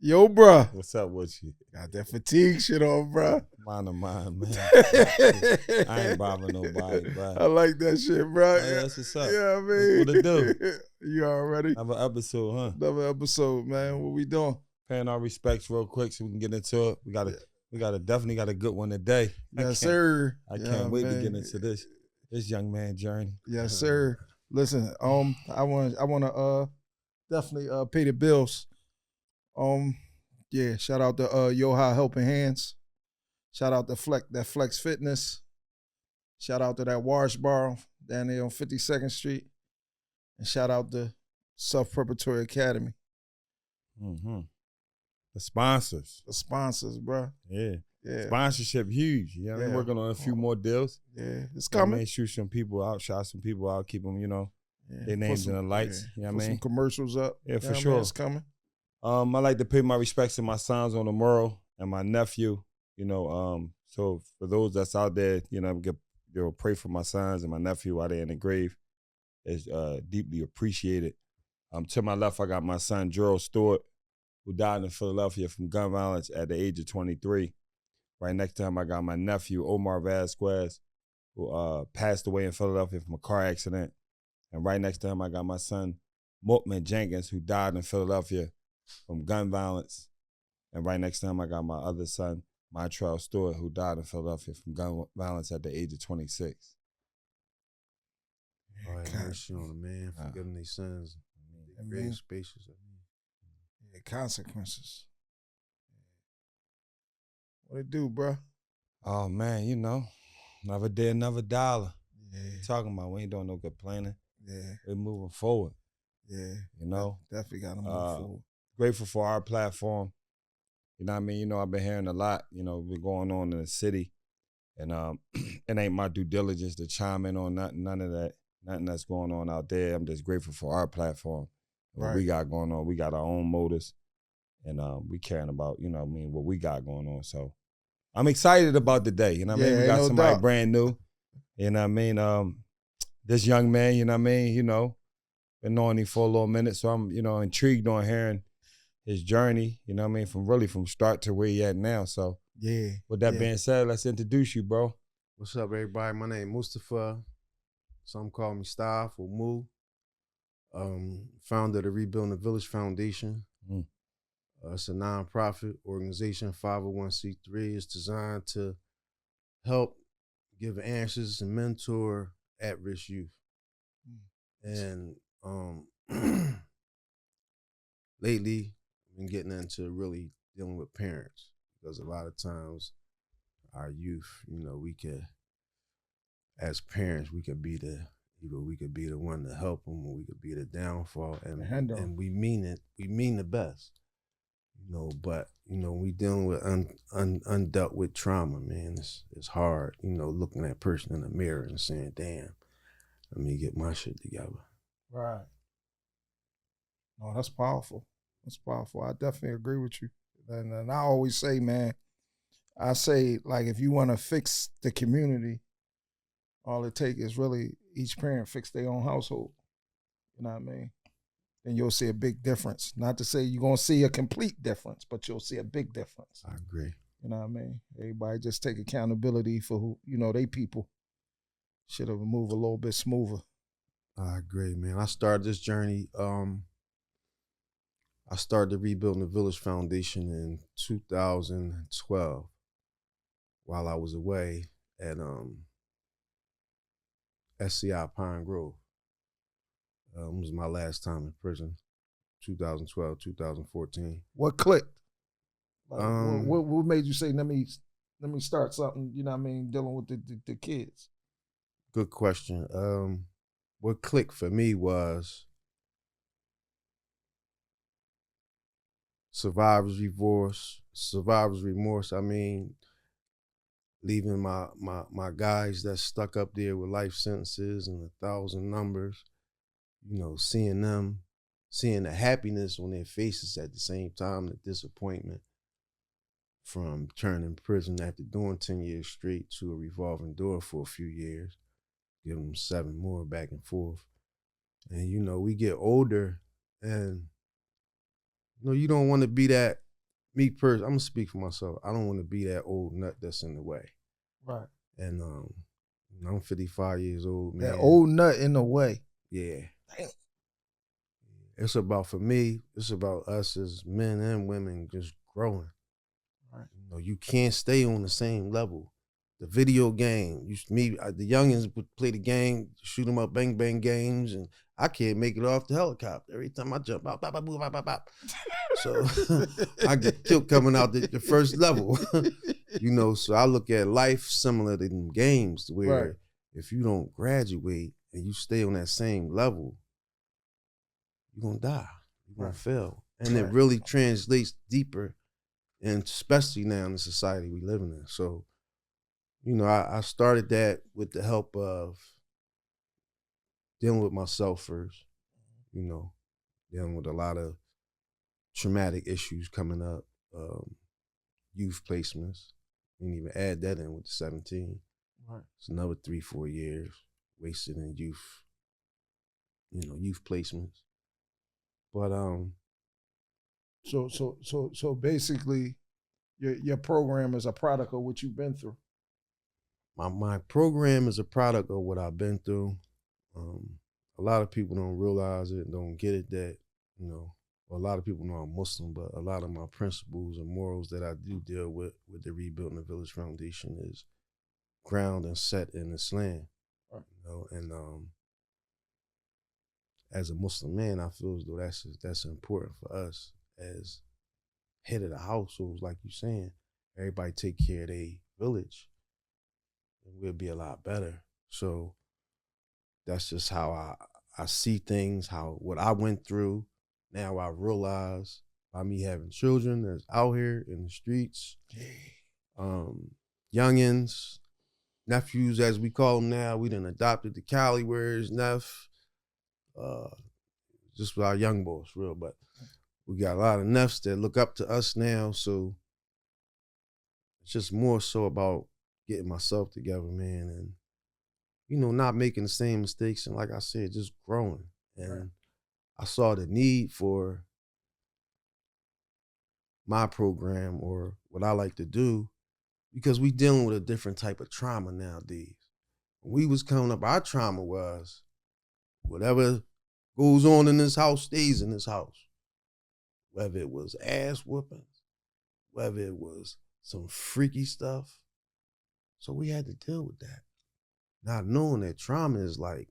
Yo, bruh. What's up with you? Got that fatigue shit on, bruh. Mind of mine, man. I ain't bothering nobody, bro. I like that shit, bruh. Yeah, that's what's up. Yeah, I mean. What it do? You already? Another episode, huh? Another episode, man. What we doing? Paying our respects real quick so we can get into it. We definitely got a good one today. Yes, sir. I can't wait to get into this young man journey. Yes, sir. Listen, I want to definitely pay the bills. Yeah, shout out to Yoha Helping Hands. Shout out to Flex Fitness. Shout out to that Wash Bar down there on 52nd Street. And shout out to Self-Preparatory Academy. Mm-hmm. The sponsors. The sponsors, bro. Yeah. Yeah. Sponsorship huge. You know what I mean? Working on a few more deals. Yeah, it's coming. Shoot some people out, shout some people out, keep them, their names in the lights. Yeah. You know Put what I mean? some commercials up. Yeah, for sure. It's coming. I like to pay my respects to my sons on the mural and my nephew. So for those that's out there, pray for my sons and my nephew while they're in the grave. It's deeply appreciated. To my left, I got my son Gerald Stewart, who died in Philadelphia from gun violence at the age of 23. Right next to him, I got my nephew Omar Vasquez, who passed away in Philadelphia from a car accident. And right next to him, I got my son Mootman Jenkins, who died in Philadelphia from gun violence. And right next to him, I got my other son, Montrell Stewart, who died in Philadelphia from gun violence at the age of 26. All right, mercy on them, man. Forgiving their sins. Grave spacious. Yeah, consequences. What it do, bro? Oh, man, another day, another dollar. Yeah. Talking about we ain't doing no complaining. Yeah. We're moving forward. Yeah. Definitely got to move forward. Grateful for our platform. You know what I mean? I've been hearing a lot, been going on in the city. And it ain't my due diligence to chime in on none of that, nothing that's going on out there. I'm just grateful for our platform. What we got going on. We got our own motives. And we caring about, what we got going on. So I'm excited about the day. You know what I mean? We got somebody brand new. You know what I mean? This young man, you know what I mean? Been knowing him for a little minute. So I'm, intrigued on hearing his journey, you know what I mean? From start to where he at now. So yeah. With that being said, let's introduce you, bro. What's up, everybody? My name is Mustafa. Some call me Staff or Mu. Founder of the Rebuilding the Village Foundation. It's a nonprofit organization, 501c3. It's designed to help give answers and mentor at-risk youth. And lately, I've been getting into really dealing with parents, because a lot of times our youth, as parents, we could be the one to help them, or we could be the downfall, and we mean it. We mean the best, But we dealing with undealt with trauma, man. It's hard, looking at a person in the mirror and saying, "Damn, let me get my shit together." Right. No, that's powerful. That's powerful. I definitely agree with you. And I always say, man, if you want to fix the community, all it takes is really each parent fix their own household. You know what I mean? And you'll see a big difference. Not to say you're going to see a complete difference, but you'll see a big difference. I agree. You know what I mean? Everybody just take accountability for who, they people. Should have moved a little bit smoother. I agree, man. I started this journey. I started the Rebuilding the Village Foundation in 2012 while I was away at SCI Pine Grove. It was my last time in prison, 2012, 2014. What clicked? What made you say, let me start something, dealing with the kids? Good question. What clicked for me was survivor's remorse. I mean, leaving my guys that stuck up there with life sentences and 1,000 numbers, seeing them, seeing the happiness on their faces at the same time, the disappointment from turning prison after doing 10 years straight to a revolving door for a few years, giving them 7 more back and forth. And, we get older and, you don't want to be that me personally, I'm gonna speak for myself. I don't want to be that old nut that's in the way. Right. And I'm 55 years old, man. That old nut in the way. Yeah. It's about, for me, it's about us as men and women just growing. Right. You know, you can't stay on the same level. The video game, the youngins would play the game, shoot 'em up, bang bang games, and I can't make it off the helicopter. Every time I jump out, bop, bop, bop, bop, bop. So I get killed coming out the first level. You know, so I look at life similar to them games, where if you don't graduate and you stay on that same level, you're gonna die. You're gonna fail. And it really translates deeper, and especially now in the society we live in. So, you know, I started that with the help of dealing with myself first, you know, dealing with a lot of traumatic issues coming up, youth placements. Didn't even add that in with the 17. Right. It's another 3-4 years wasted in youth, you know, youth placements. But So basically, your program is a product of what you've been through. My program is a product of what I've been through. A lot of people don't realize it, don't get it, that, you know, a lot of people know I'm Muslim, but a lot of my principles and morals that I do deal with the Rebuilding the Village Foundation is ground and set in Islam. Right. You know, and as a Muslim man, I feel as though that's important for us as head of the households, like you're saying. Everybody take care of their village, and we'll be a lot better. So that's just how I see things, what I went through. Now I realize by me having children that's out here in the streets, youngins, nephews as we call them now. We done adopted the Cali words, Neff. Just with our young boys, real, but we got a lot of Neffs that look up to us now. So it's just more so about getting myself together, man, and, you know, not making the same mistakes, and like I said, just growing. And I saw the need for my program, or what I like to do, because we dealing with a different type of trauma nowadays. When we was coming up, our trauma was whatever goes on in this house stays in this house. Whether it was ass whoopings, whether it was some freaky stuff. So we had to deal with that. Not knowing that trauma is like,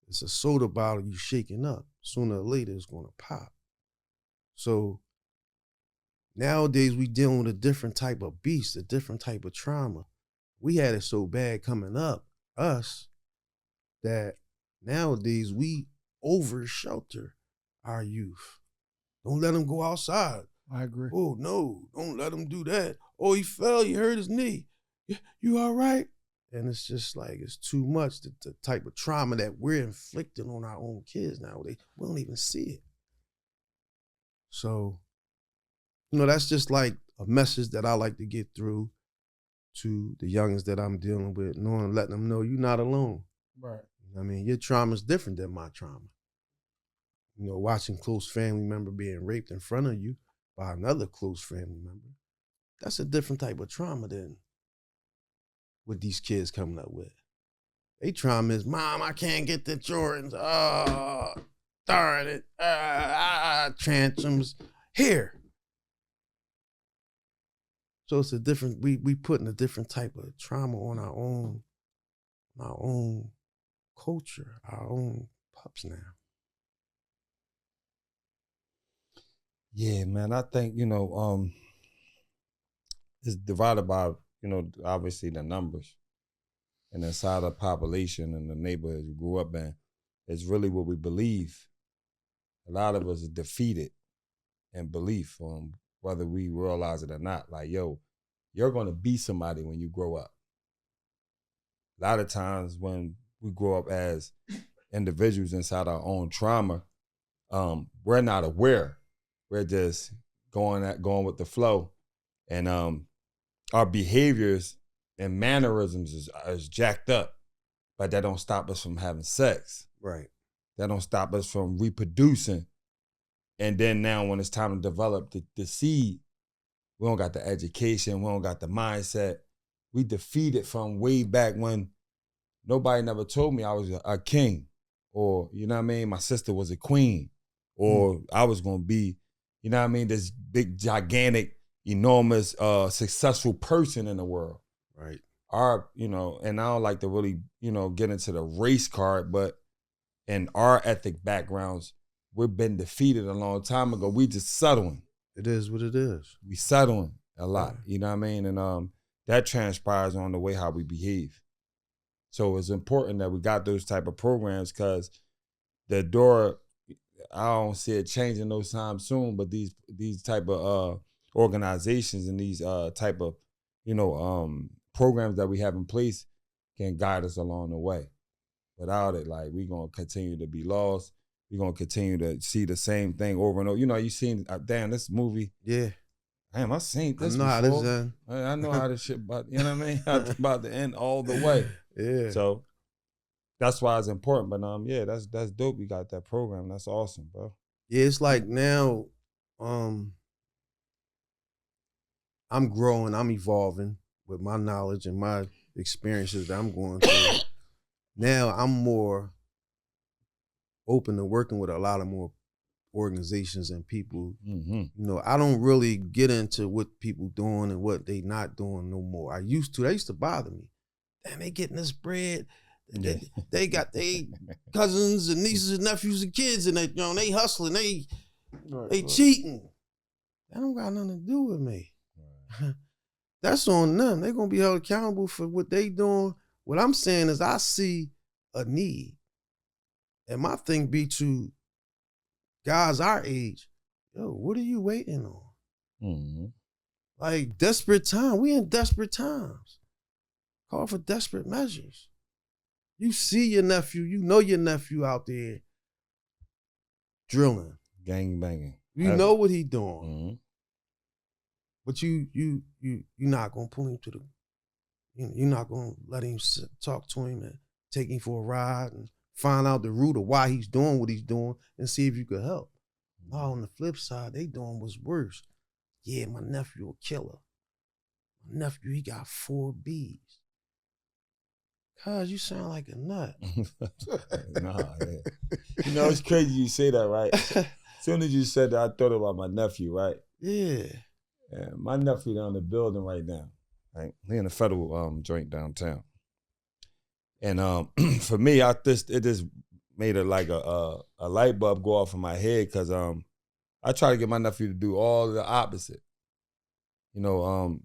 it's a soda bottle you shaking up. Sooner or later it's gonna pop. So nowadays we dealing with a different type of beast, a different type of trauma. We had it so bad coming up, us, that nowadays we over shelter our youth. Don't let him go outside. I agree. Oh no, don't let him do that. Oh, he fell, he hurt his knee. You all right? And it's just like, it's too much, the type of trauma that we're inflicting on our own kids nowadays. We don't even see it. So, you know, that's just like a message that I like to get through to the youngins that I'm dealing with, knowing, letting them know you're not alone. Right. I mean, your trauma is different than my trauma. You know, watching close family member being raped in front of you by another close family member, that's a different type of trauma than what these kids coming up with. They trauma is, Mom, I can't get the Jordans. Oh, darn it. Tantrums. Here. So it's a different, we putting a different type of trauma on our own culture, our own pups now. Yeah, man, I think, you know, it's divided by, you know, obviously the numbers. And inside the population and the neighborhood you grew up in, it's really what we believe. A lot of us are defeated in belief, whether we realize it or not. Like, yo, you're going to be somebody when you grow up. A lot of times when we grow up as individuals inside our own trauma, we're not aware. We're just going with the flow. And our behaviors and mannerisms is jacked up, but that don't stop us from having sex. Right. That don't stop us from reproducing. And then now when it's time to develop the seed, We don't got the education. We don't got the mindset. We defeated from way back when nobody never told me I was a king, or, you know what I mean, my sister was a queen, or I was going to be, you know what I mean, this big, gigantic, enormous, successful person in the world. Right. You know, and I don't like to really, you know, get into the race card, but in our ethnic backgrounds, we've been defeated a long time ago. We just settling. It is what it is. We settling a lot, you know what I mean? And that transpires on the way how we behave. So it's important that we got those type of programs, because the door, I don't see it changing no time soon, but these type of organizations and these type of, you know, programs that we have in place can guide us along the way. Without it, like, we're going to continue to be lost. We're going to continue to see the same thing over and over. You know, you seen, damn, this movie. Yeah. Damn, I seen this I know before. how this end. I know how this shit about, you know what I mean? It's about to end all the way. Yeah. So that's why it's important. But yeah, that's dope. You got that program. That's awesome, bro. Yeah, it's like now, I'm growing, I'm evolving with my knowledge and my experiences that I'm going through. Now I'm more open to working with a lot of more organizations and people. Mm-hmm. You know, I don't really get into what people doing and what they not doing no more. I used to. That used to bother me. Damn, they getting this bread. They got they cousins and nieces and nephews and kids, and they, you know, they hustling, they cheating. That don't got nothing to do with me. Right. That's on them. They're gonna be held accountable for what they doing. What I'm saying is, I see a need, and my thing be to guys our age, yo, what are you waiting on? Mm-hmm. Like, desperate time. We in desperate times. Call for desperate measures. You see your nephew, you know your nephew out there drilling. Gang banging. You know what he doing. Mm-hmm. But you're not gonna pull him to the, you're not gonna let him talk to him and take him for a ride and find out the root of why he's doing what he's doing and see if you could help. No, on the flip side, they doing what's worse. Yeah, my nephew a killer. My nephew, he got 4 Bs. Cuz, you sound like a nut. Nah, yeah. You know, it's crazy you say that, right? As soon as you said that, I thought about my nephew, right? Yeah. My nephew down in the building right now. Right? He in the federal joint downtown. And for me, it just made it like a light bulb go off in my head, because I try to get my nephew to do all the opposite. You know,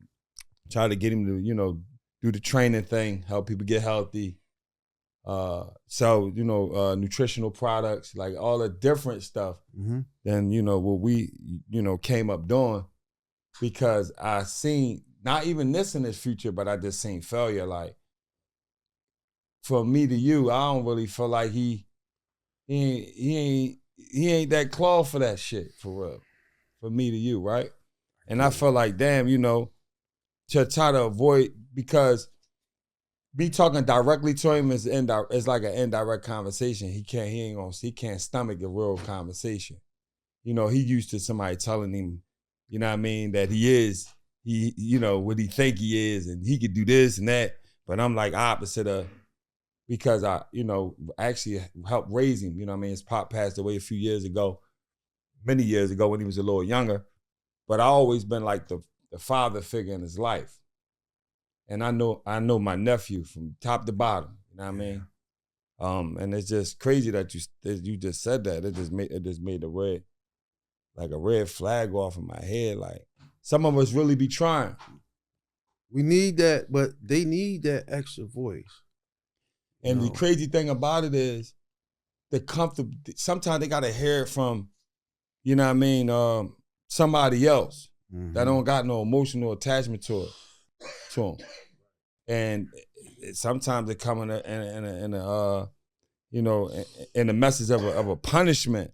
try to get him to, you know, do the training thing, help people get healthy, sell, you know, nutritional products, like all the different stuff than, you know, what we, you know, came up doing, because I seen, not even this in his future, but I just seen failure. Like, for me to you, I don't really feel like he ain't that claw for that shit, for real. For me to you, right? And I felt like, damn, you know, to try to avoid, because me talking directly to him is like an indirect conversation. He can't stomach a real conversation. You know, he used to somebody telling him, you know what I mean, that he you know, what he think he is, and he could do this and that. But I'm like opposite of, because I, you know, actually helped raise him. You know what I mean? His pop passed away a few years ago, many years ago when he was a little younger. But I always been like the father figure in his life. And I know my nephew from top to bottom. You know what I mean? And it's just crazy that you just said that. It just made a red flag off in my head. Like, some of us really be trying. We need that, but they need that extra voice. And the crazy thing about it is, sometimes they gotta hear it from, you know what I mean, somebody else that don't got no emotional attachment to them. And sometimes they come in a you know, in the message of a punishment.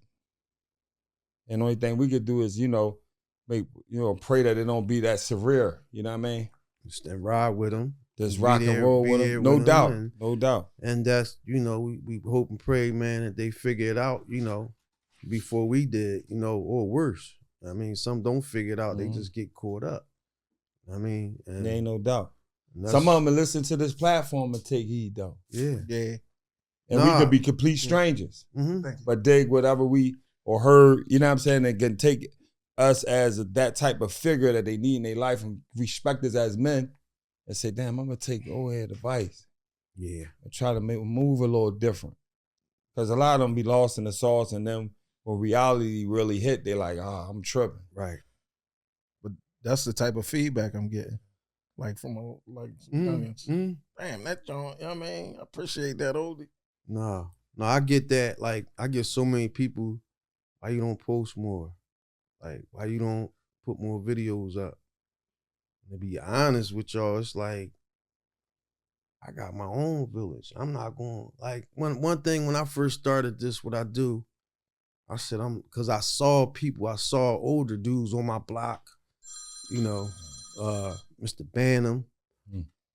And the only thing we could do is, you know, pray that it don't be that severe. You know what I mean? Just ride with them. Just rock and roll with them. No doubt. No doubt. And that's, you know, we hope and pray, man, that they figure it out, you know, before we did, you know, or worse. I mean, some don't figure it out. They just get caught up. I mean, and There ain't no doubt. that's- Some of them listen to this platform and take heed though. Yeah. Yeah. And we could be complete strangers. Mm-hmm. But dig whatever we or heard, you know what I'm saying, and can take us as that type of figure that they need in their life and respect us as men and say, damn, I'm gonna take old head advice. Yeah. And try to move a little different. Because a lot of them be lost in the sauce, and then when reality really hit, they're like, I'm tripping. Right. But that's the type of feedback I'm getting. Like from youngins. Damn, that joint, you know what I mean? I appreciate that, oldie. No, I get that. Like, I get so many people, why you don't post more? Like, why you don't put more videos up? And to be honest with y'all, it's like, I got my own village. I'm not going, like, one thing when I first started this, what I do, I said, because I saw older dudes on my block, you know, Mr. Banham,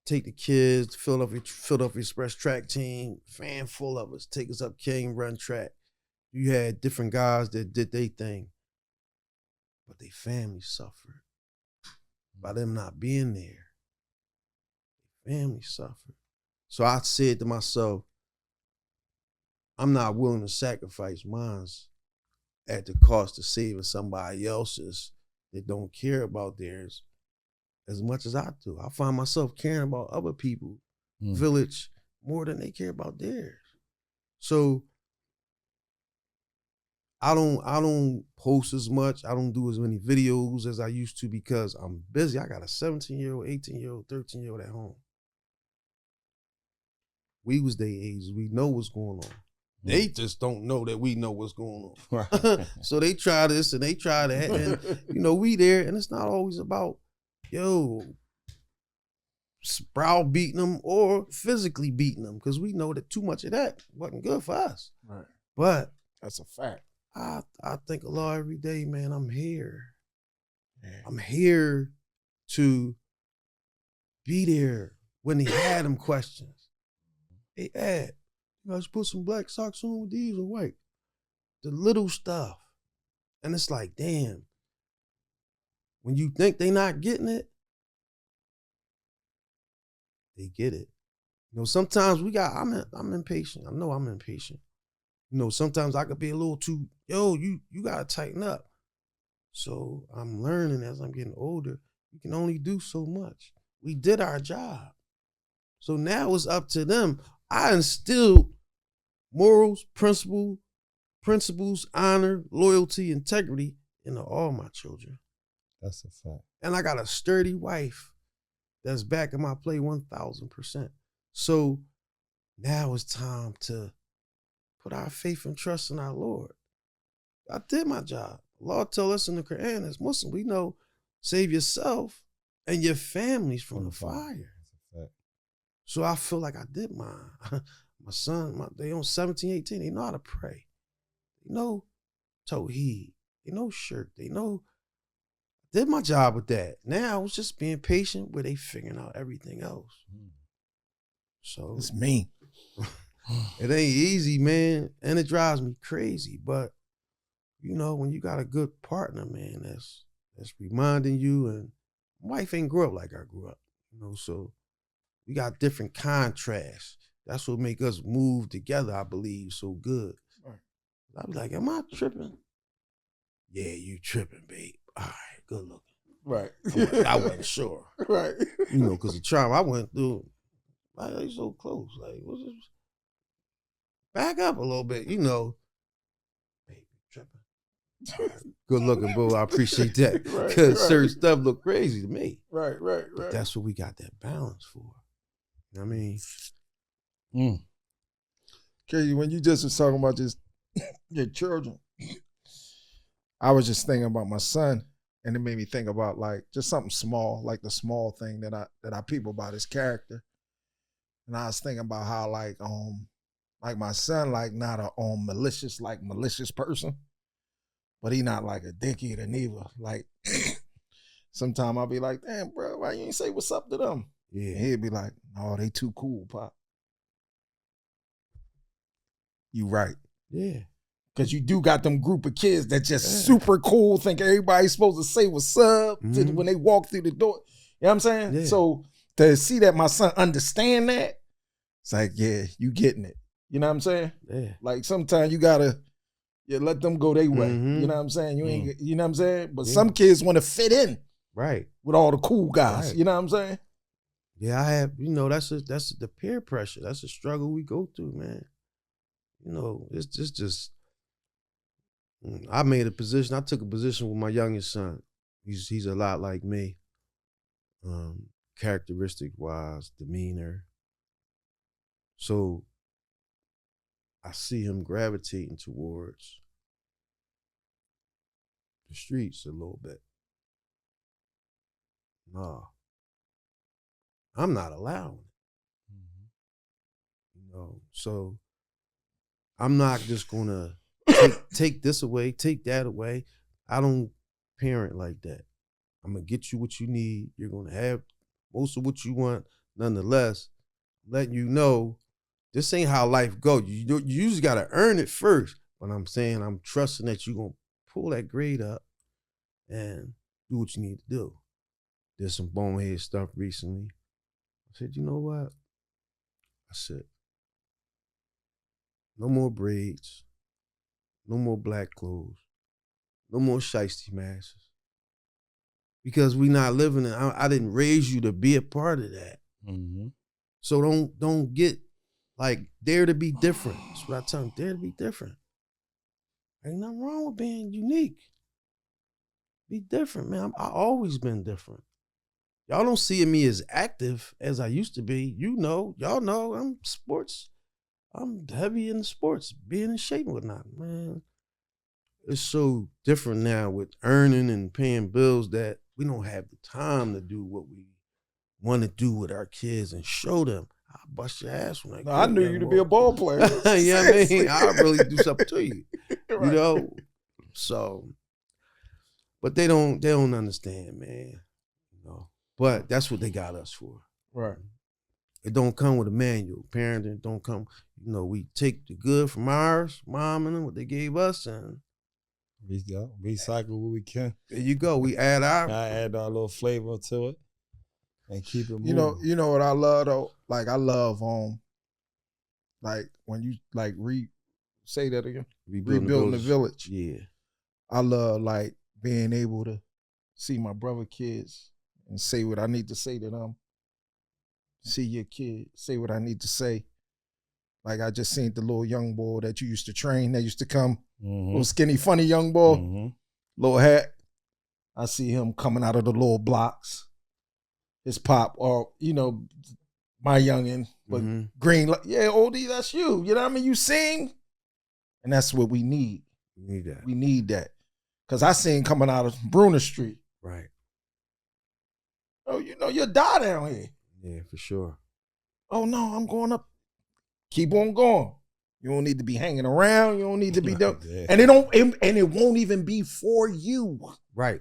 take the kids, fill up express track team, fan full of us, take us up King, run track. You had different guys that did their thing, but their family suffered by them not being there. Their family suffered. So I said to myself, I'm not willing to sacrifice mine at the cost of saving somebody else's that don't care about theirs as much as I do. I find myself caring about other people's village more than they care about theirs. So I don't post as much. I don't do as many videos as I used to because I'm busy. I got a 17-year-old, 18-year-old, 13-year-old at home. We was their ages. We know what's going on. They just don't know that we know what's going on. Right. So they try this and they try that. And, you know, we there. And it's not always about, browbeating them or physically beating them, because we know that too much of that wasn't good for us. Right. But that's a fact. I think a lot every day, man. I'm here. Yeah. I'm here to be there when they had them questions. Hey, Ed, you guys put some black socks on with these or white? The little stuff. And it's like, damn, when you think they not getting it, they get it. You know, sometimes I'm impatient. I know I'm impatient. You know, sometimes I could be a little too, you gotta tighten up. So I'm learning as I'm getting older, you can only do so much. We did our job. So now it's up to them. I instilled morals, principles, honor, loyalty, integrity into all my children. That's a fact. And I got a sturdy wife that's backing my play 1,000%. So now it's time to put our faith and trust in our Lord. I did my job. The Lord tells us in the Quran as Muslim, we know, save yourself and your families from the fire. So I feel like I did mine. My son, they on 17, 18, they know how to pray. They know Tawheed. They know shirk. They know, I did my job with that. Now I was just being patient where they figuring out everything else. So it's me. It ain't easy, man. And it drives me crazy. But, you know, when you got a good partner, man, that's reminding you, and my wife ain't grew up like I grew up, you know, so we got different contrasts. That's what make us move together, I believe, so good. Right. I be like, am I tripping? Yeah, you tripping, babe. All right, good looking. Right. I wasn't sure. Right. You know, because the trauma I went through, like, they so close. Like, what's this? Back up a little bit, you know. Baby, tripping. Good looking, bro. I appreciate that. Because certain stuff look crazy to me. Right. But that's what we got that balance for. You know what I mean? Okay, when you just was talking about just your children, I was just thinking about my son, and it made me think about like just something small, like the small thing that I peep about his character. And I was thinking about how like my son, like not a malicious person, but he not like a dickhead neither. Like sometimes I'll be like, damn, bro, why you ain't say what's up to them? Yeah. And he'd be like, no, they too cool, Pop. You right. Yeah. Because you do got them group of kids that just super cool, think everybody's supposed to say what's up when they walk through the door. know what I'm saying? Yeah. So to see that my son understand that, it's like, yeah, you getting it. You know what I'm saying? Yeah. Like sometimes you gotta let them go their way. Mhm. You know what I'm saying? You ain't, you know what I'm saying? But Yeah. some kids want to fit in Right. with all the cool guys. Right. You know what I'm saying? Yeah, I have, that's the peer pressure. That's a struggle we go through, man. It's just I took a position with my youngest son. He's a lot like me. Characteristic wise, demeanor. So I see him gravitating towards the streets a little bit. Nah, I'm not allowing it. So I'm not just gonna take this away, take that away. I don't parent like that. I'm gonna get you what you need. You're gonna have most of what you want. Nonetheless, letting you know this ain't how life goes. You just gotta earn it first. But I'm saying I'm trusting that you're gonna pull that grade up and do what you need to do. Did some bonehead stuff recently. I said, you know what? I said, no more braids, no more black clothes, no more shiesty masks. Because we not living in, I didn't raise you to be a part of that. Mm-hmm. So don't get like, dare to be different. That's what I tell them, dare to be different. Ain't nothing wrong with being unique. Be different, man. I always been different. Y'all don't see me as active as I used to be. Y'all know I'm sports. I'm heavy in the sports, being in shape and whatnot, man. It's so different now with earning and paying bills that we don't have the time to do what we want to do with our kids and show them. I'll bust your ass when I knew you to be a ball player. Yeah, I mean, I'll really do something to you. Right. So, but they don't understand, man. But that's what they got us for. Right. It don't come with a manual. Parenting don't come, we take the good from ours, mom and them, what they gave us, and recycle what we can. there you go. We add our little flavor to it and keep it moving. You know what I love though? Like I love like when you like say that again. Rebuilding the village. Yeah. I love like being able to see my brother kids and say what I need to say to them. See your kid, say what I need to say. Like I just seen the little young boy that you used to train, that used to come, little skinny, funny young boy, little hat. I see him coming out of the little blocks. His pop, or my youngin, but green, like, yeah, oldie, that's you. You know what I mean? You sing, and that's what we need. We need that. We need that. Because I seen coming out of Bruner Street. Right. Oh, you'll die down here. Yeah, for sure. Oh, no, I'm going up. Keep on going. You don't need to be hanging around. You don't need to be done. Yeah. And it won't even be for you. Right.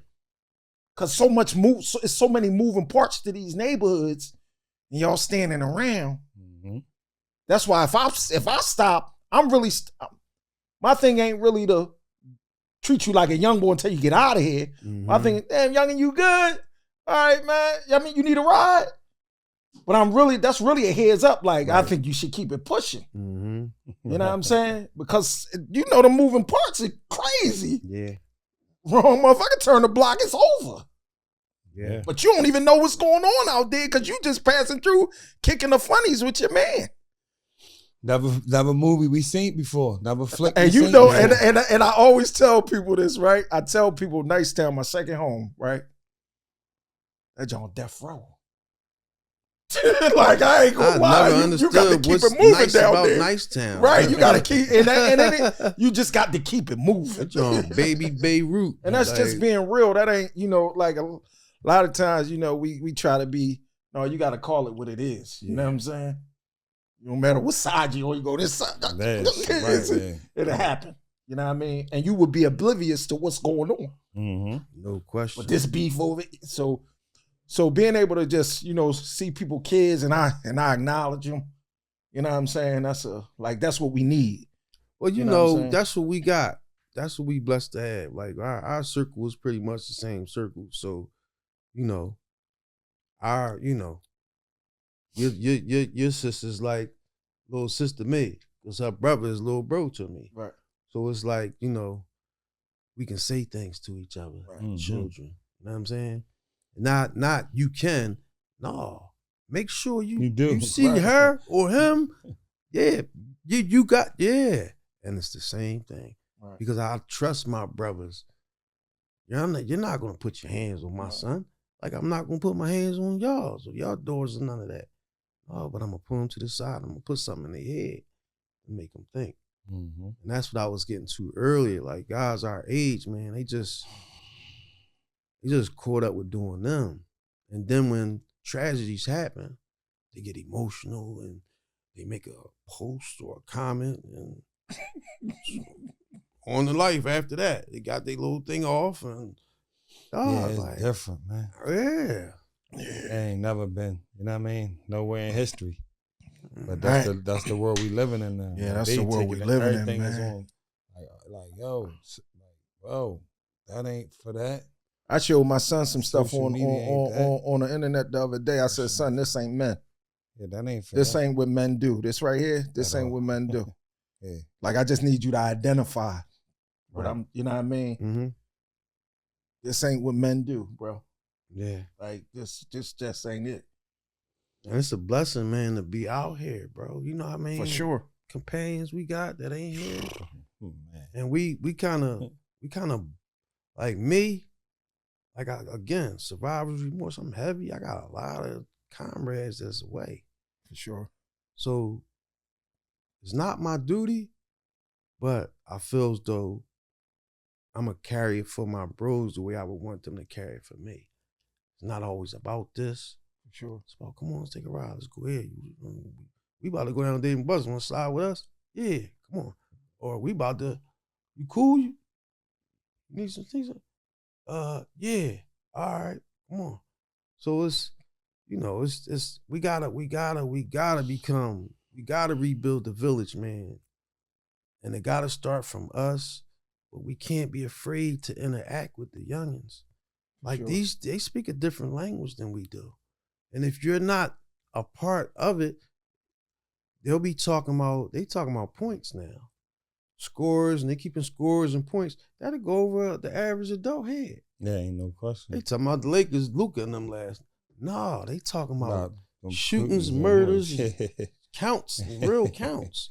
Because it's so many moving parts to these neighborhoods, and y'all standing around. Mm-hmm. That's why if I stop, I'm really my thing ain't really to treat you like a young boy until you get out of here. I think, damn, youngin', you good? All right, man. I mean, you need a ride? But that's really a heads up. Like, right. I think you should keep it pushing. Mm-hmm. You know what I'm saying? Because the moving parts are crazy. Yeah. Wrong motherfucker, turn the block, it's over. Yeah. But you don't even know what's going on out there because you just passing through, kicking the funnies with your man. Never movie we seen before. Never flick. And and I always tell people this, right? I tell people Nicetown, my second home, right? That y'all death row. Like I ain't gonna lie, you got to keep it moving nice down there. Nicetown, right? You got to keep and you just got to keep it moving. That's on baby Beirut, and that's just being real. That ain't like a lot of times we try to be. No, you got to call it what it is. You know what I'm saying? No matter what side you on, you go this side. It'll happen. You know what I mean? And you would be oblivious to what's going on. Mm-hmm. No question. But this beef over so being able to just, see people kids and I acknowledge them, you know what I'm saying? That's what we need. Well, that's what we got. That's what we blessed to have. Like our circle was pretty much the same circle. So, our, you know, your sister's like little sister me, because her brother is little bro to me. Right. So it's like, you know, we can say things to each other, Right. children. You know what I'm saying? Not you can. No. Make sure you see right. her or him. Yeah. You got, yeah. And it's the same thing. Right. Because I trust my brothers. You're not gonna put your hands on my son. Like I'm not gonna put my hands on y'all. So y'all doors are none of that. Oh, but I'm gonna pull them to the side. I'm gonna put something in their head and make them think. Mm-hmm. And that's what I was getting to earlier. Like guys our age, man, they just caught up with doing them. And then when tragedies happen, they get emotional and they make a post or a comment and on the life after that. They got their little thing off and yeah, it's like, different, man. Yeah. It ain't never been, you know what I mean? Nowhere in history. But that's the world we living in now. Yeah, like, that's they the world we taking living in, everything man. is on. Like, yo, whoa, that ain't for that. I showed my son some stuff Social on media ain't that. on the internet the other day. I said, son, this ain't men. Yeah, that ain't for This that. ain't what men do. This right here, this At ain't all. what men do. Yeah. Like, I just need you to identify what Right. I'm, you know what I mean? Mm-hmm. This ain't what men do, bro. Yeah. Like, this just ain't it. And it's a blessing, man, to be out here, bro. You know what I mean? For sure. Companions we got that ain't here. Oh, man. And we kind of like me, like again, survivor's remorse. I'm heavy. I got a lot of comrades that's away. For sure. So it's not my duty, but I feel as though I'm going to carry it for my bros the way I would want them to carry it for me. It's not always about this. For sure. It's about, come on, let's take a ride. Let's go ahead. We about to go down Dave and Buster's. Want to slide with us? Yeah, come on. Or we about to, you cool? You need some things? Yeah. All right, come on. So it's, you know, it's we gotta rebuild the village, man. And it gotta start from us, but we can't be afraid to interact with the youngins. Like Sure. they speak a different language than we do. And if you're not a part of it, they talking about points now. Scores, and they keeping scores and points. That'll go over the average adult head. Yeah, ain't no question. They talking about the Lakers, Luka and them last. No, they talking about them shootings, and murders, murders. counts, real counts.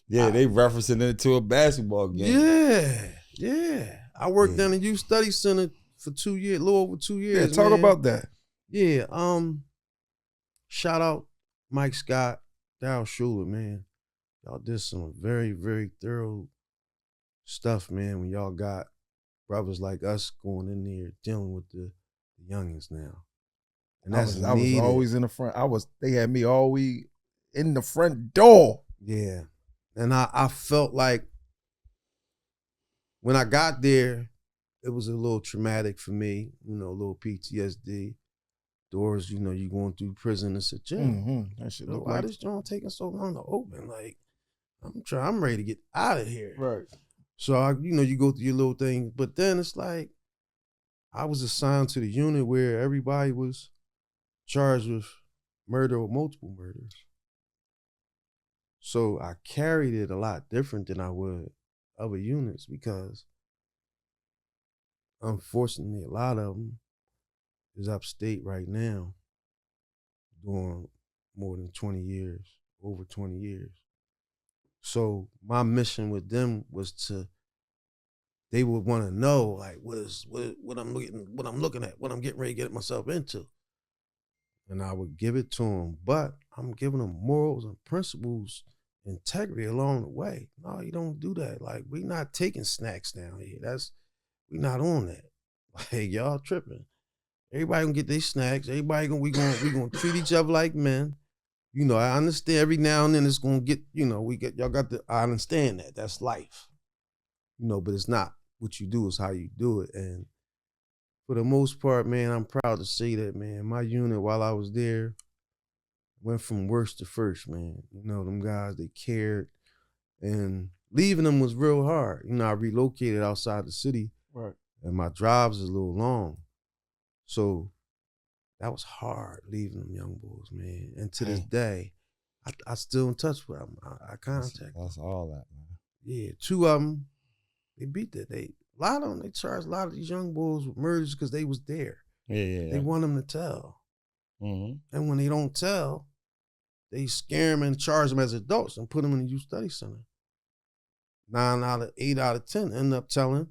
Yeah, they referencing it to a basketball game. Yeah. I worked down in Youth Study Center for 2 years, a little over 2 years. Yeah, talk man. about that. Yeah, shout out Mike Scott, Darryl Schuler, man. Y'all did some very, very thorough stuff, man, when y'all got brothers like us going in there dealing with the youngins now. And I that's was needed. always in the front. They had me always in the front door. Yeah. And I felt like when I got there, it was a little traumatic for me, you know, a little PTSD. Doors, you know, you going through prison and shit. Yeah. Mm-hmm. That shit look Why like this joint taking so long to open? Like, I'm ready to get out of here. right. So you go through your little thing, but then it's like I was assigned to the unit where everybody was charged with murder or multiple murders. So I carried it a lot different than I would other units because unfortunately a lot of them is upstate right now doing more than 20 years, over 20 years. So my mission with them was they would want to know like what I'm looking at, what I'm getting ready to get myself into. And I would give it to them, but I'm giving them morals and principles, integrity along the way. No, you don't do that. Like, we not taking snacks down here. We not on that. Like, y'all tripping. Everybody gonna get their snacks. Everybody we gonna treat each other like men. You know, I understand every now and then it's gonna get, you know, I understand that. That's life. You know, but it's not what you do, it's how you do it. And for the most part, man, I'm proud to say that, man, my unit while I was there went from worst to first, man. You know, them guys, they cared. And leaving them was real hard. You know, I relocated outside the city. Right. And my drives is a little long. So that was hard leaving them young boys, man. And to this day, I still in touch with them. I contact That's all that, man. Yeah, 2 of them, they beat that. A lot of them, they charged a lot of these young boys with murders because they was there. Yeah. They want them to tell. Mm-hmm. And when they don't tell, they scare them and charge them as adults and put them in the youth study center. 8 out of 10 end up telling,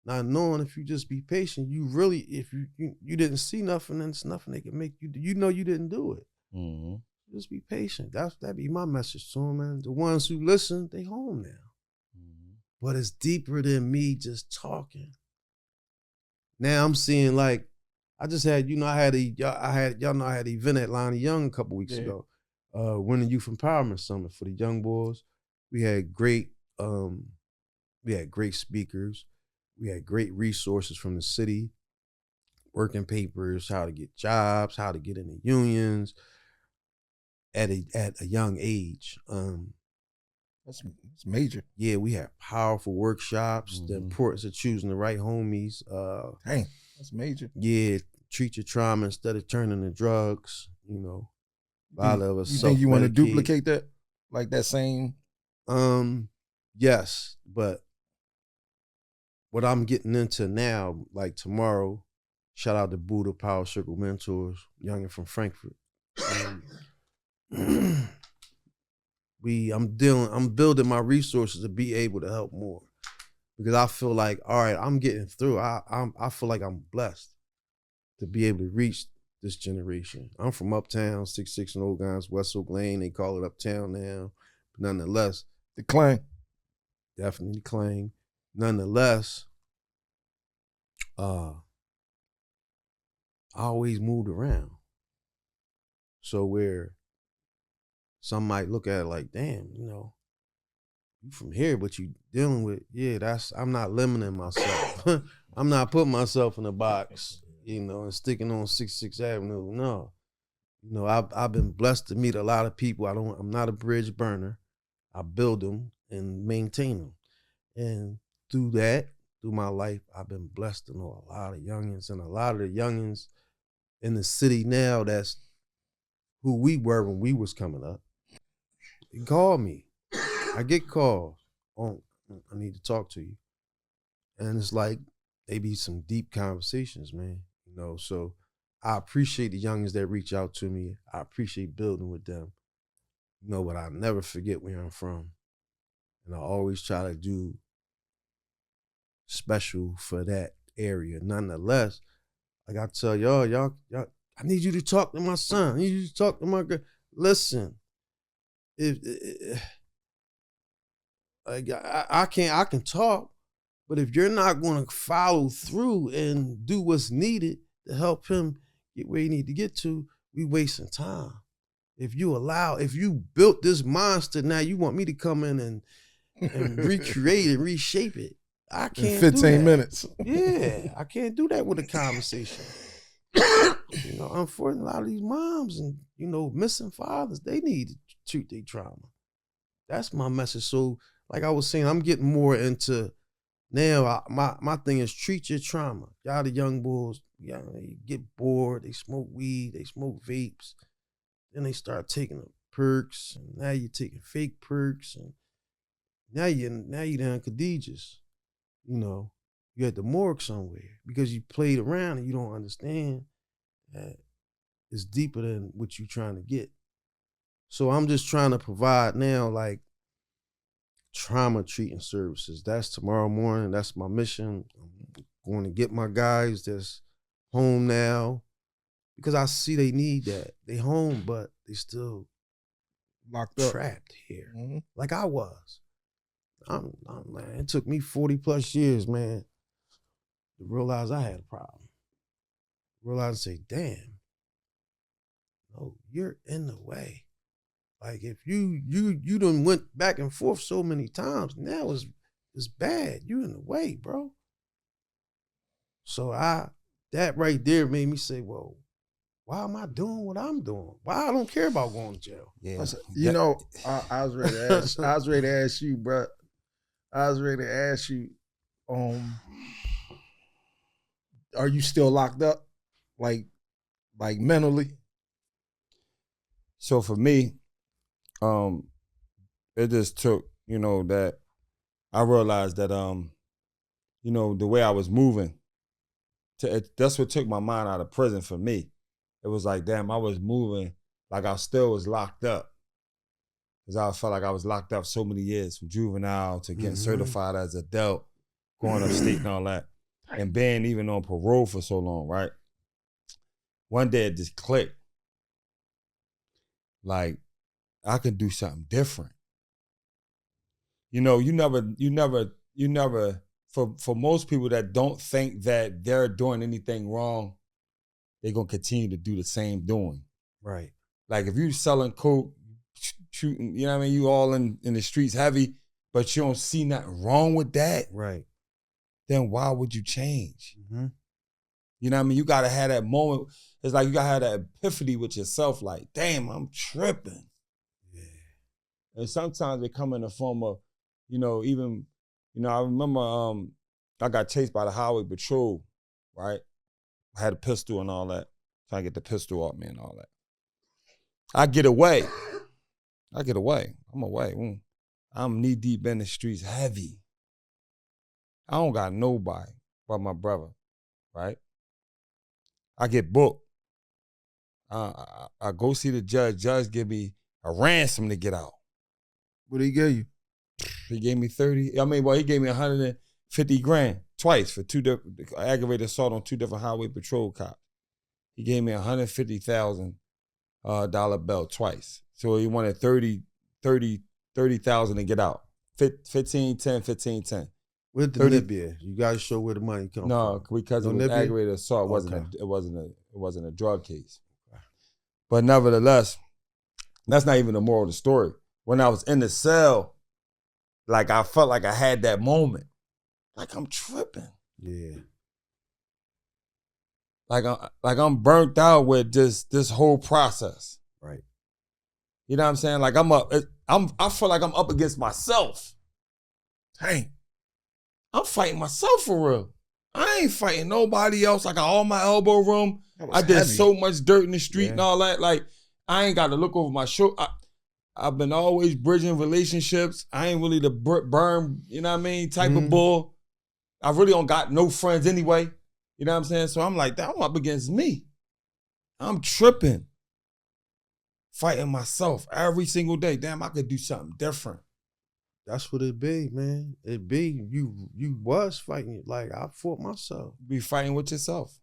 not knowing if you just be patient, you really, if you didn't see nothing, then it's nothing they can make you do. You know you didn't do it. Mm-hmm. Just be patient. That'd be my message to them, man. The ones who listen, they home now. Mm-hmm. But it's deeper than me just talking. Now I'm seeing, like, I just had, y'all know I had an event at Lonnie Young a couple weeks ago. Winning Youth Empowerment Summit for the young boys. We had great speakers. We had great resources from the city, working papers, how to get jobs, how to get in the unions at a young age. That's major. Yeah, we had powerful workshops, Mm-hmm. the importance of choosing the right homies. Dang, that's major. Yeah, treat your trauma instead of turning to drugs, you know. A lot of us You think you want to self-medicate. duplicate that? Like that same? Yes, but what I'm getting into now, like tomorrow, shout out to Buddha Power Circle Mentors, youngin' from Frankfurt. I'm building my resources to be able to help more. Because I feel like, all right, I'm getting through. I feel like I'm blessed to be able to reach this generation. I'm from Uptown, 66 and Old Guys, West Oak Lane. They call it Uptown now. But nonetheless, The clang. definitely claim. Nonetheless, I always moved around. So where some might look at it like, damn, you know, you from here, but you dealing with, I'm not limiting myself. I'm not putting myself in a box, you know, and sticking on 66th Avenue. No. You know, I've been blessed to meet a lot of people. I'm not a bridge burner. I build them and maintain them. And through my life, I've been blessed to know a lot of youngins, and a lot of the youngins in the city now, that's who we were when we was coming up. They call me. I get calls. Oh, I need to talk to you. And it's like, they be some deep conversations, man. You know, so I appreciate the youngins that reach out to me. I appreciate building with them. You know, but I never forget where I'm from. And I always try to do special for that area. Nonetheless, like I tell y'all, I need you to talk to my son. I need you to talk to my girl. Listen, I can talk, but if you're not going to follow through and do what's needed to help him get where he need to get to, we wasting time. If you built this monster, now you want me to come in and recreate and reshape it. I can't in 15 do that. minutes. Yeah, I can't do that with a conversation. You know, unfortunately, a lot of these moms and, you know, missing fathers, they need to treat their trauma. That's my message. So, like I was saying, I'm getting more into now. My thing is treat your trauma. Y'all the young boys, they get bored, they smoke weed, they smoke vapes. Then they start taking the perks, and now you're taking fake perks, and now you're down Khadijah's. You know, you at the morgue somewhere because you played around and you don't understand that it's deeper than what you're trying to get. So I'm just trying to provide now, like, trauma treating services. That's tomorrow morning. That's my mission. I'm going to get my guys that's home now because I see they need that. They home, but they still Locked up. trapped here, Mm-hmm. like I was. Man, it took me 40 plus years, man, to realize I had a problem. Realize and say, damn, no, you're in the way. Like if you done went back and forth so many times, now it's bad. You in the way, bro. So that right there made me say, well, why am I doing what I'm doing? Why I don't care about going to jail? Yeah. You know, I was ready to ask. I was ready to ask you, bro. I was ready to ask you, are you still locked up? Like, like mentally? So for me, it just took, that I realized that, the way I was moving, that's what took my mind out of prison for me. It was like, damn, I was moving like I still was locked up. Because I felt like I was locked up so many years, from juvenile to getting certified as adult, going upstate and all that, and being even on parole for so long, right? One day it just clicked. Like, I could do something different. You never, for most people that don't think that they're doing anything wrong, they're going to continue to do the same doing. Right. Like if you selling coke, shooting, you know what I mean? You all in the streets heavy, but you don't see nothing wrong with that. Right. Then why would you change? Mm-hmm. You know what I mean? You got to have that moment. It's like you got to have that epiphany with yourself. Like, damn, I'm tripping. Yeah. And sometimes they come in the form of, I remember I got chased by the highway patrol, right? I had a pistol and all that. Trying to get the pistol off me and all that. I get away. I'm away. I'm knee deep in the streets, heavy. I don't got nobody but my brother, right? I get booked. I go see the judge. Judge give me a ransom to get out. What did he give you? He gave me 30. He gave me 150 grand twice for aggravated assault on 2 different highway patrol cops. He gave me $150,000 bill twice. So he wanted 30,000 to get out. 15, 10, 15, 10. Where the nib is? You gotta show where the money comes from. No, because it was aggravated assault. It wasn't a drug case. But nevertheless, that's not even the moral of the story. When I was in the cell, like I felt like I had that moment. Like I'm tripping. Yeah. Like I'm burnt out with this whole process. Right. You know what I'm saying? Like I feel like I'm up against myself. Dang. I'm fighting myself for real. I ain't fighting nobody else. I got all my elbow room. I did so much dirt in the street and all that. Like, I ain't got to look over my shoulder. I've been always bridging relationships. I ain't really the burn, you know what I mean, type of bull. I really don't got no friends anyway. You know what I'm saying? So I'm like, I'm up against me. I'm tripping. Fighting myself every single day. Damn, I could do something different. That's what it be, man. It be you was fighting. Like I fought myself. Be fighting with yourself.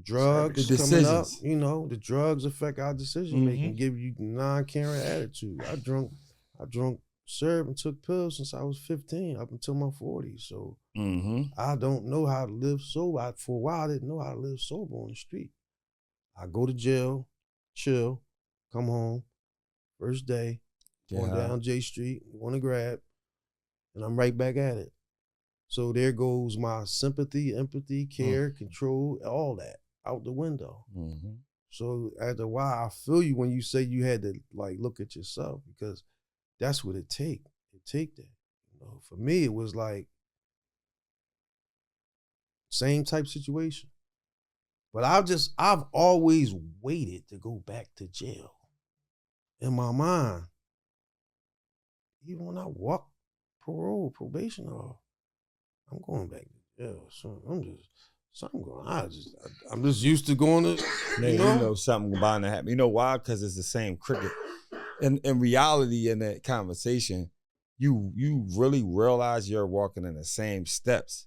Drugs coming up. The drugs affect our decision making. Give you non-caring attitude. I drunk syrup and took pills since I was 15 up until my 40s. So I don't know how to live sober. For a while I didn't know how to live sober on the street. I go to jail, chill, come home, first day. Going down J Street, want to grab, and I'm right back at it. So there goes my sympathy, empathy, care, control, all that out the window. So after a while, I feel you when you say you had to like look at yourself, because that's what it take. It take that. For me, it was like same type situation. But I've always waited to go back to jail. In my mind. Even when I walk probation off, I'm going back to jail. So I'm just used to going to, something bound to happen. You know why? Because it's the same cricket. In reality, in that conversation, you really realize you're walking in the same steps.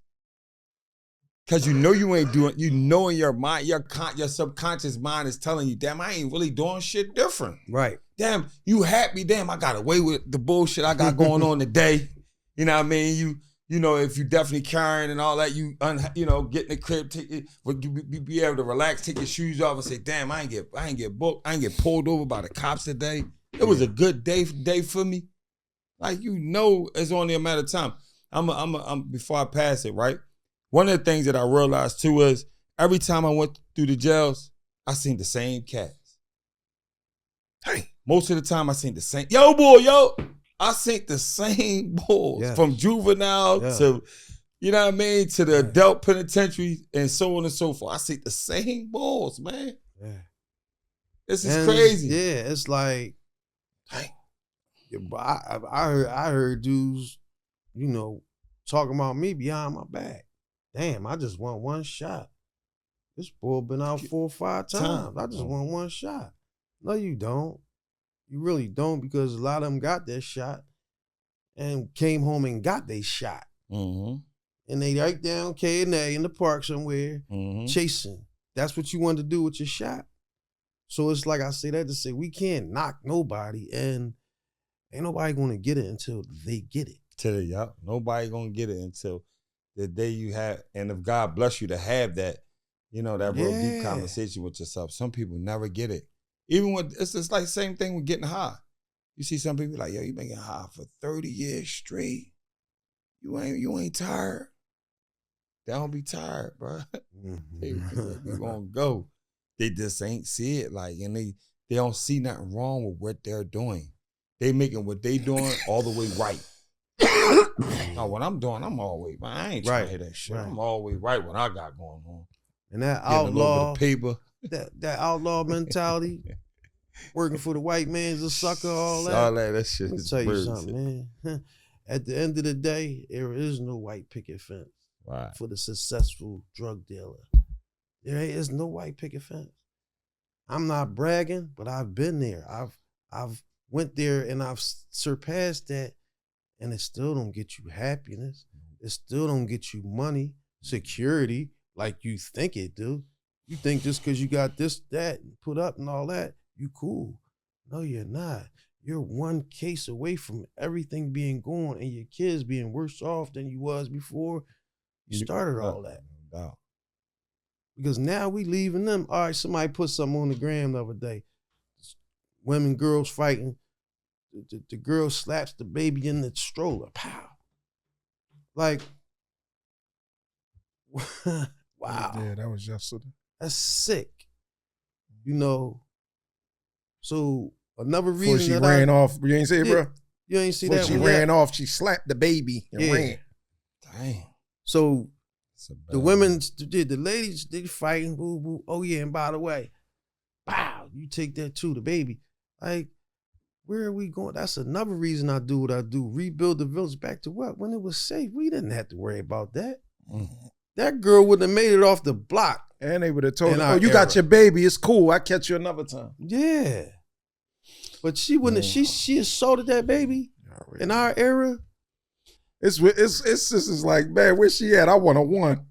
Because you ain't doing, in your mind, your subconscious mind is telling you, damn, I ain't really doing shit different. Right. Damn, you happy, damn, I got away with the bullshit I got going on today. You know what I mean? If you definitely carrying and all that, get in the crib, you be able to relax, take your shoes off and say, damn, I ain't get booked, I ain't get pulled over by the cops today. It was a good day for me. Like, it's only a matter of time. I'm before I pass it, right? One of the things that I realized too is every time I went through the jails, I seen the same cats. Hey, most of the time I seen the same. I seen the same bulls from juvenile to, you know what I mean, to the adult penitentiary and so on and so forth. I see the same bulls, man. Yeah. This is crazy. Yeah, it's like, I heard dudes, you know, talking about me behind my back. Damn, I just want one shot. This boy been out 4 or 5 times. I just want one shot. No, you don't. You really don't, because a lot of them got their shot and came home and got their shot. Mm-hmm. And they right down K&A in the park somewhere, chasing. That's what you wanted to do with your shot. So it's like I say that to say we can't knock nobody, and ain't nobody gonna get it until they get it. Nobody gonna get it until the day you have, and if God bless you to have that, you know, that real deep conversation with yourself. Some people never get it. Even when it's just like same thing with getting high. You see some people like, yo, you been getting high for 30 years straight. You ain't tired. They don't be tired, bro. They gonna go. They just ain't see it like, and they don't see nothing wrong with what they're doing. They making what they doing all the way right. Now what I'm doing, I'm all the way, man. I ain't trying to hear that shit. Right. I'm all the way right what I got going on. And that outlaw, paper. That outlaw mentality, working for the white man's a sucker, all that. All that shit. Let me tell you something, man. At the end of the day, there is no white picket fence for the successful drug dealer. There is no white picket fence. I'm not bragging, but I've been there. I've went there and I've surpassed that, and it still don't get you happiness. It still don't get you money, security, like you think it do. You think just because you got this, that, and put up and all that, you cool. No, you're not. You're one case away from everything being gone and your kids being worse off than you was before you started all that. No. Because now we leaving them. All right, somebody put something on the gram the other day. Women, girls fighting. The girl slaps the baby in the stroller. Pow. Like, wow. Yeah, that was yesterday. That's sick. You know, so another reason Before she ran off, you ain't see it, bro? You ain't see Before that? She ran off, she slapped the baby and ran. Damn. So the women, the ladies, they fighting, boo, boo. Oh yeah, and by the way, wow, you take that too, the baby. Like, where are we going? That's another reason I do what I do. Rebuild the village back to what? When it was safe. We didn't have to worry about that. That girl wouldn't have made it off the block. And they would have told her, oh, you got your baby. It's cool. I'll catch you another time. Yeah. But she wouldn't have, she assaulted that baby in our era. It's sisters like, man, where she at? I want a one.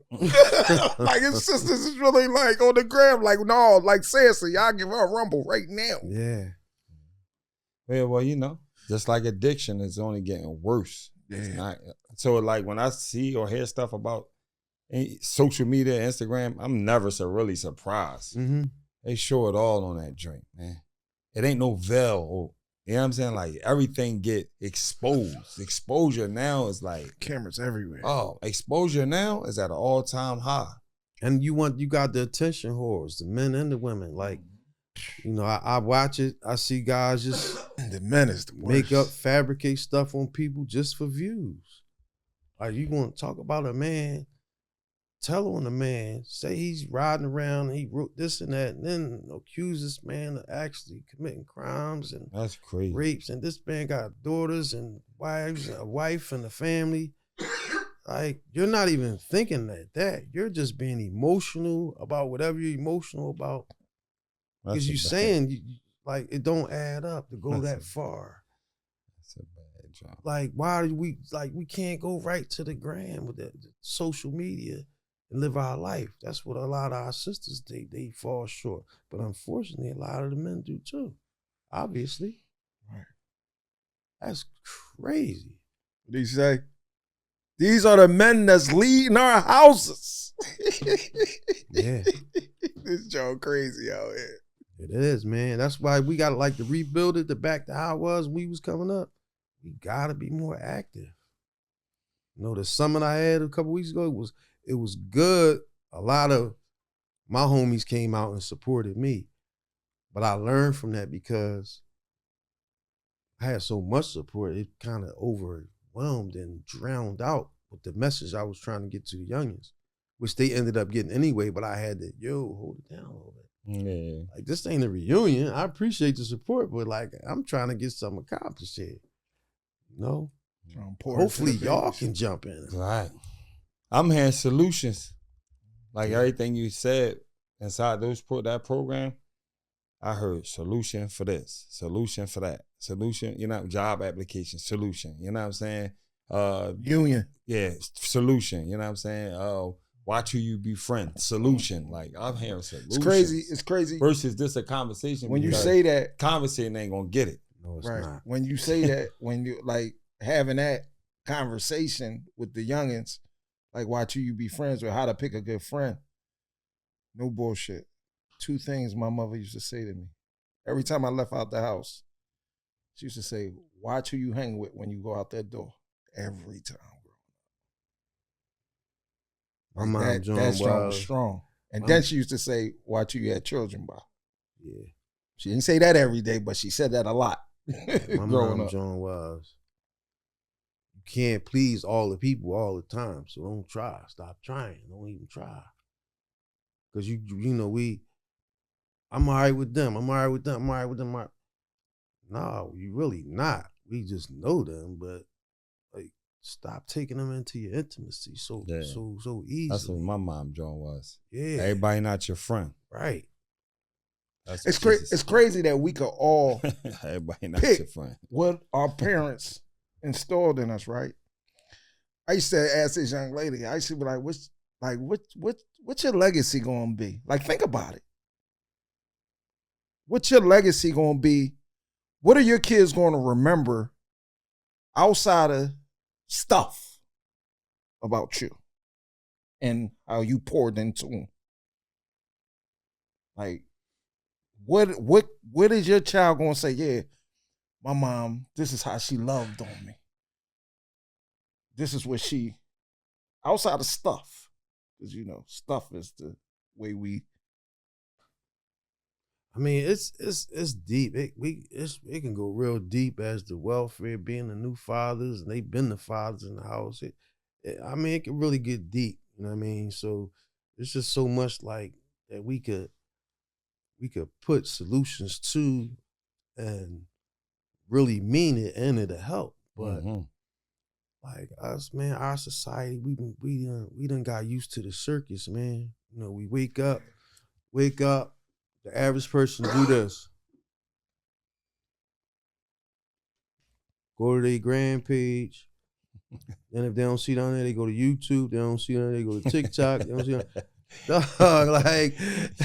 Like, his sisters is really like on the gram, like, no, like, seriously, y'all give her a rumble right now. Yeah. Yeah, well, you know, just like addiction, it's only getting worse. Yeah. It's not, so, like, when I see or hear stuff about social media, Instagram, I'm never really surprised. They show it all on that drink, man. It ain't no veil. Or, you know what I'm saying? Like, everything get exposed. Exposure now is like... Cameras everywhere. Oh, exposure now is at an all-time high. And you got the attention whores, the men and the women. Like, you know, I watch it. I see guys just... The men is the worst. Make up, fabricate stuff on people just for views. Like, you want to talk about a man... Tell on the man, say he's riding around and he wrote this and that, and then accuse this man of actually committing crimes and that's crazy rapes. And this man got daughters and wives, a wife and a family. Like, you're not even thinking that. You're just being emotional about whatever you're emotional about. Because you're saying, like, it don't add up to go that far. That's a bad job. Like, why do we can't go right to the gram with the social media and live our life? That's what a lot of our sisters, they fall short. But unfortunately, a lot of the men do too. Obviously. Right. That's crazy. What do you say? These are the men that's leading our houses. Yeah. This Joe crazy out here. It is, man. That's why we got to rebuild it to back to how it was when we was coming up. We got to be more active. You know, the summit I had a couple weeks ago, it was good. A lot of my homies came out and supported me. But I learned from that because I had so much support, it kind of overwhelmed and drowned out with the message I was trying to get to the youngins, which they ended up getting anyway, but I had to, hold it down a little bit. Yeah. Like, this ain't a reunion. I appreciate the support, but like, I'm trying to get something accomplished here. You know? Hopefully y'all can jump in. Right. I'm hearing solutions. Like everything you said inside that program, I heard solution for this, solution for that, solution, job application, solution, you know what I'm saying? Union. Yeah, solution, you know what I'm saying? Watch who you befriend, solution. Like, I'm hearing solutions. It's crazy. Versus this a conversation. When you say that, conversating ain't gonna get it. No, it's right. not. When you say that, when you like having that conversation with the youngins, like watch who you be friends with, how to pick a good friend. No bullshit. 2 things my mother used to say to me. Every time I left out the house, she used to say, watch who you hang with when you go out that door. Every time, bro. My mom, John, that strong was strong. And then she used to say, watch who you had children by. Yeah. She didn't say that every day, but she said that a lot. My mom, John, was, you can't please all the people all the time, so don't try. Stop trying. Don't even try. Because I'm all right with them. I'm all right with them. I'm all right with them. No, you really not. We just know them, but like, stop taking them into your intimacy so easy. That's what my mom, John, was. Yeah. Everybody not your friend. Right. It's crazy that we could all everybody not pick your friend. What our parents installed in us, right? I used to ask this young lady, I used to be like, what's your legacy gonna be? Like, think about it. What's your legacy gonna be? What are your kids gonna remember outside of stuff about you and how you poured into them? Like, what is your child gonna say? Yeah, my mom, this is how she loved on me. This is what she, outside of stuff, because stuff is the way we. I mean, it's deep. It can go real deep as the welfare, being the new fathers, and they've been the fathers in the house. It can really get deep. You know what I mean? So it's just so much like that we could put solutions to and really mean it and it'll help. But like us, man, our society, we done got used to the circus, man. We wake up. The average person do this. Go to their grand page. Then if they don't see down there, they go to YouTube. They don't see down there, they go to TikTok. They don't see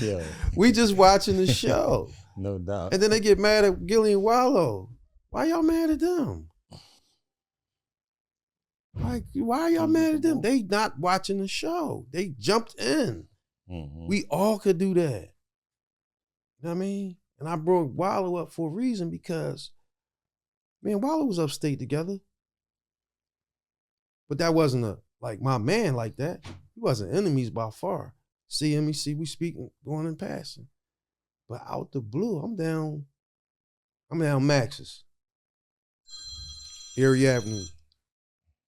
down we just watching the show. No doubt. And then they get mad at Gilly and Wallow. Why y'all mad at them? Like, why are y'all mad at them? They not watching the show. They jumped in. We all could do that. You know what I mean? And I brought Wallow up for a reason because, man, Wallow was upstate together. But that wasn't my man like that. He wasn't enemies by far. See him, we speaking, going and passing. But out the blue, I'm down Max's. Erie Avenue.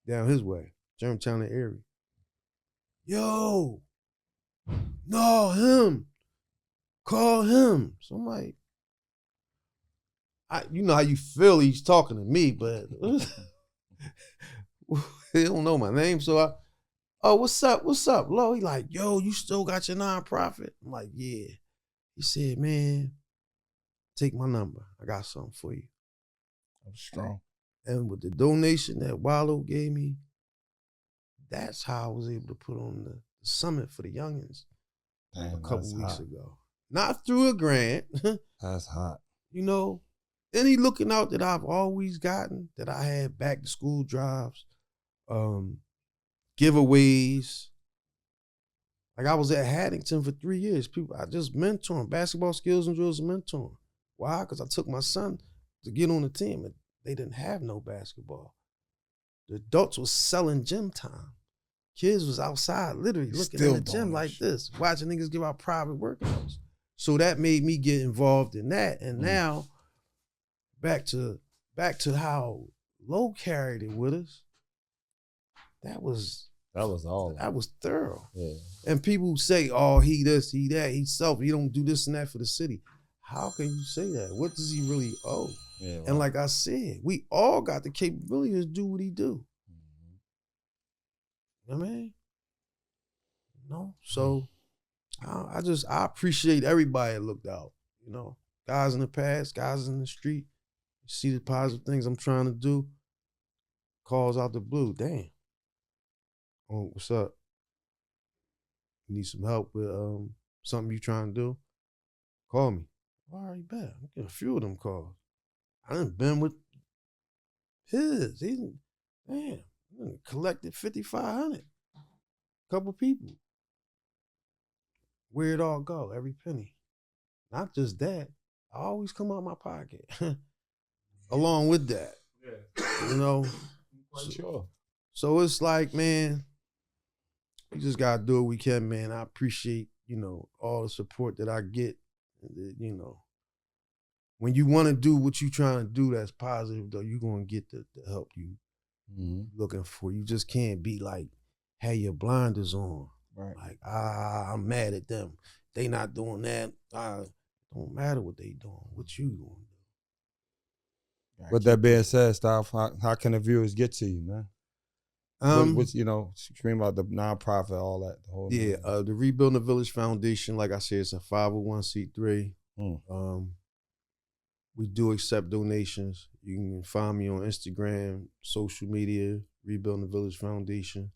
Down his way. Germantown and Erie. Yo. No, him. Call him. So I'm like, you know how you feel he's talking to me, but he don't know my name. So what's up? Lo, he like, yo, you still got your nonprofit? I'm like, yeah. He said, man, take my number. I got something for you. I'm strong. And with the donation that Wallow gave me, that's how I was able to put on the summit for the youngins a couple weeks ago. Not through a grant. That's hot. Any looking out that I've always gotten, that I had back to school drives, giveaways. Like, I was at Haddington for 3 years. I just mentoring, basketball skills and drills and mentoring. Why? Because I took my son to get on the team and they didn't have no basketball. The adults was selling gym time. Kids was outside literally looking at the gym like this, watching niggas give out private workouts. So that made me get involved in that. And now back to how Low carried it with us. That was That was all. That was thorough. Yeah. And people say, oh, he this, he that, he's selfish. He don't do this and that for the city. How can you say that? What does he really owe? Yeah, right. And like I said, we all got the capability to do what he do. You know what I mean? So I appreciate everybody that looked out. You know, guys in the past, guys in the street, see the positive things I'm trying to do. Calls out the blue. Damn. Oh, what's up? You need some help with something you trying to do? Call me. All right, bet. I'm getting a few of them calls. I done been with his. Damn, collected 5,500. Couple people. Where it all go? Every penny. Not just that. I always come out my pocket. Along with that. Yeah. You know? Sure. So it's like, man, we just gotta do what we can, man. I appreciate, you know, all the support that I get. You know, when you want to do what you trying to do that's positive, though, you're gonna get the help you looking for. You just can't be like, have your blinders on. Right. Like, I'm mad at them. They not doing that. Don't matter what they doing. What you doing? With that being said, Steph, how can the viewers get to you, man? What's, you know, scream about the nonprofit, all that. The whole the Rebuilding the Village Foundation, like I said, it's a 501c3. We do accept donations. You can find me on Instagram, social media, Rebuilding the Village Foundation.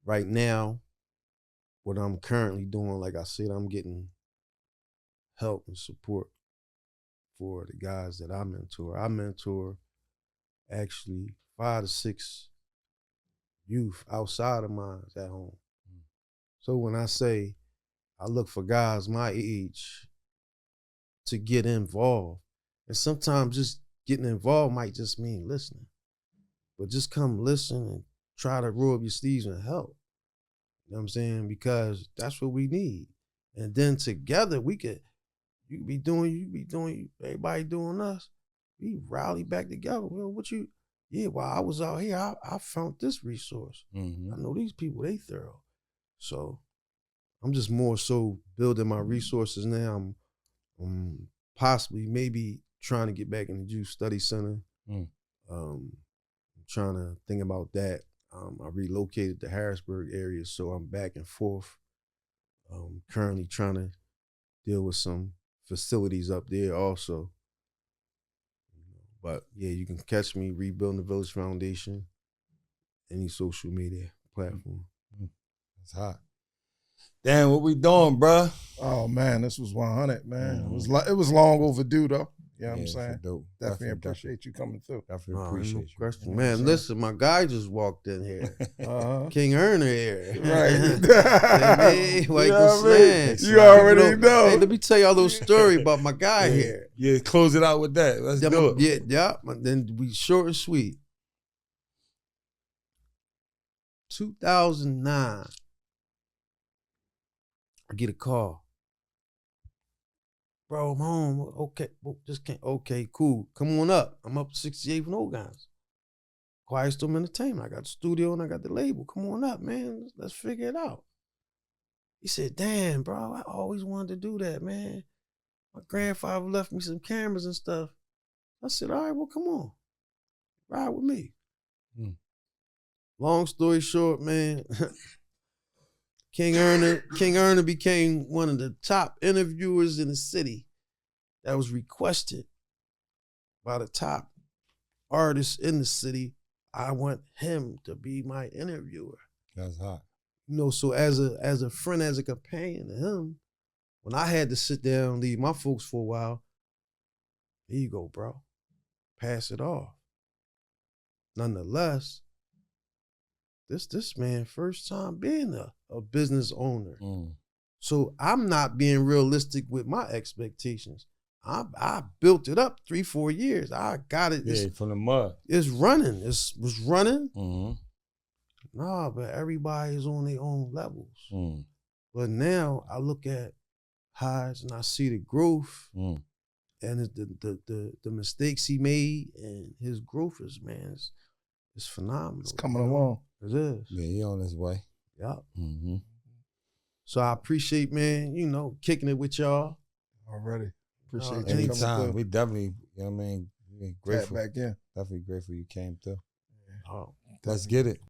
Right now, what I'm currently doing, like I said, I'm getting help and support for the guys that I mentor. I mentor actually 5 to 6 youth outside of mine at home. So when I say I look for guys my age to get involved, and sometimes just getting involved might just mean listening, but just come listen and try to roll up your sleeves and help. You know what I'm saying? Because that's what we need. And then together you be doing, everybody doing us. We rally back together. Well, while I was out here, I found this resource. I know these people, they thorough. So I'm just more so building my resources now. I'm possibly maybe trying to get back in the Jewish Study Center. I'm trying to think about that. I relocated to Harrisburg area, so I'm back and forth. Currently trying to deal with some facilities up there also. But yeah, you can catch me, Rebuilding the Village Foundation, any social media platform. That's hot. Damn, what we doing, bro? Oh man, this was 100, man. It was long overdue though. You know what I'm saying? Dope. Definitely appreciate you coming through. Definitely appreciate you. Question. Man, listen, my guy just walked in here. King Erner here. Right. Hey, like you already know. Hey, let me tell y'all a little story about my guy here. Yeah, close it out with that. Let's do it. Yeah. Then we short and sweet. 2009. I get a call. Bro, I'm home. Okay, just can't. Okay, cool. Come on up. I'm up 68 from Old Guys. Quiet Storm Entertainment. I got the studio and I got the label. Come on up, man. Let's figure it out. He said, damn, bro, I always wanted to do that, man. My grandfather left me some cameras and stuff. I said, all right, well, come on. Ride with me. Long story short, man, King Erner became one of the top interviewers in the city that was requested by the top artists in the city. I want him to be my interviewer. That's hot. You know, so as a friend, as a companion to him, when I had to sit down and leave my folks for a while, here you go, bro. Pass it off. Nonetheless, this man first time being a business owner. So I'm not being realistic with my expectations. I built it up 3-4 years. I got it. Yeah, from the mud. It's running. It was running. Nah, but everybody's on their own levels. But now I look at Highs and I see the growth. and the mistakes he made and his growth is, man, it's phenomenal. It's coming along. It is. Yeah, he on his way. Yeah. Mm-hmm. So I appreciate, man, kicking it with y'all. Already. Appreciate you anytime. coming through. We definitely, you know what I mean, Tap grateful. back in. Definitely grateful you came through. Oh, Let's get it.